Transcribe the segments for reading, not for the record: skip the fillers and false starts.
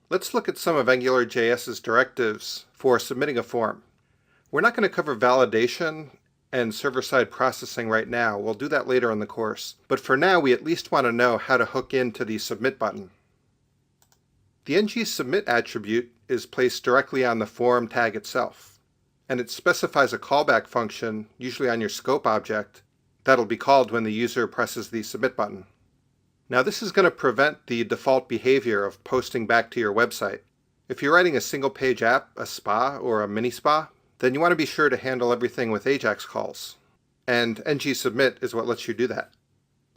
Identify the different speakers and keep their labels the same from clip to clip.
Speaker 1: Let's look at some of AngularJS's directives for submitting a form. We're not going to cover validation and server-side processing right now. We'll do that later in the course. But for now, we at least want to know how to hook into the submit button. The ng-submit attribute is placed directly on the form tag itself, and it specifies a callback function, usually on your scope object, that'll be called when the user presses the submit button. Now this is going to prevent the default behavior of posting back to your website. If you're writing a single-page app, a spa, or a mini spa, then you want to be sure to handle everything with AJAX calls. And ng-submit is what lets you do that.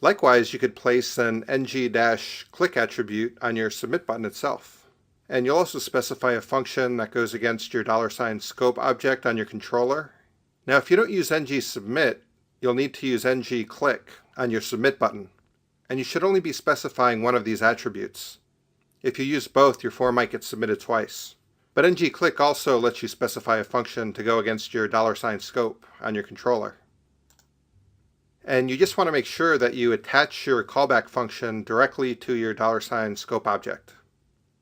Speaker 1: Likewise, you could place an ng-click attribute on your submit button itself. And you'll also specify a function that goes against your $scope object on your controller. Now if you don't use ng-submit, you'll need to use ng-click on your submit button. And you should only be specifying one of these attributes. If you use both, your form might get submitted twice. But ng-click also lets you specify a function to go against your $scope on your controller. And you just want to make sure that you attach your callback function directly to your $scope object.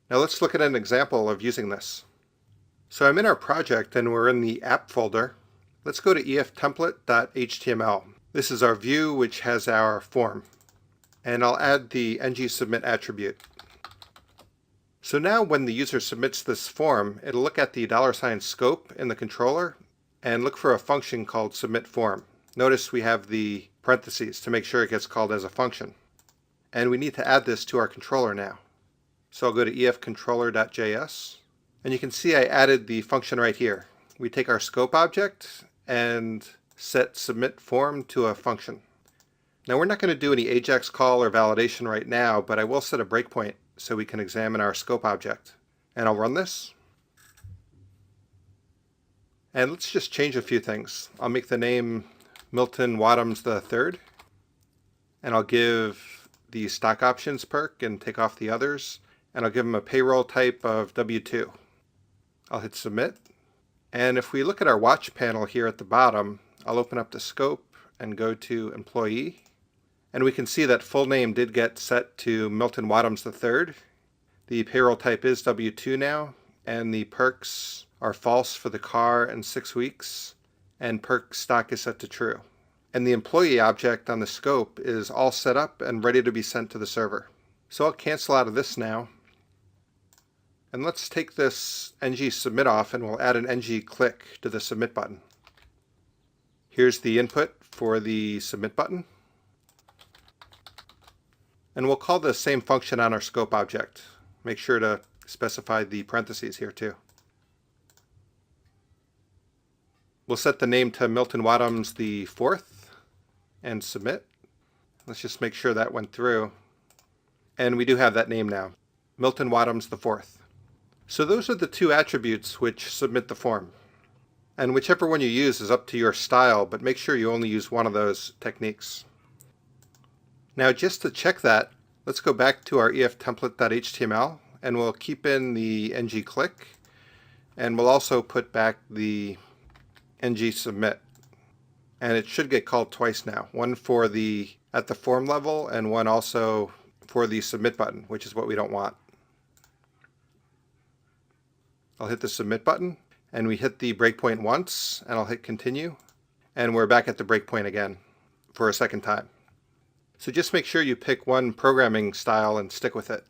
Speaker 1: Now let's look at an example of using this. So I'm in our project and we're in the app folder. Let's go to eftemplate.html. This is our view which has our form. And I'll add the ng-submit attribute. So now when the user submits this form, it'll look at the $scope in the controller and look for a function called submit form. Notice we have the parentheses to make sure it gets called as a function. And we need to add this to our controller now. So I'll go to efcontroller.js, and you can see I added the function right here. We take our scope object and set submit form to a function. Now we're not going to do any AJAX call or validation right now, but I will set a breakpoint so we can examine our scope object. And I'll run this. And let's just change a few things. I'll make the name Milton Wadhams III, and I'll give the stock options perk and take off the others, and I'll give them a payroll type of W2. I'll hit submit, and if we look at our watch panel here at the bottom, I'll open up the scope and go to employee, and we can see that full name did get set to Milton Wadhams III. The payroll type is W2 now, and the perks are false for the car and 6 weeks, and perk stock is set to true. And the employee object on the scope is all set up and ready to be sent to the server. So I'll cancel out of this now. And let's take this ng-submit off and we'll add an ng-click to the submit button. Here's the input for the submit button. And we'll call the same function on our scope object. Make sure to specify the parentheses here too. We'll set the name to Milton Wadhams IV and submit. Let's just make sure that went through. And we do have that name now, Milton Wadhams IV. So those are the two attributes which submit the form. And whichever one you use is up to your style, but make sure you only use one of those techniques. Now just to check that, let's go back to our eftemplate.html and we'll keep in the ng-click, and we'll also put back the ng-submit. And it should get called twice now, one for the at the form level and one also for the submit button, which is what we don't want. I'll hit the submit button and we hit the breakpoint once, and I'll hit continue, and we're back at the breakpoint again for a second time. So just make sure you pick one programming style and stick with it.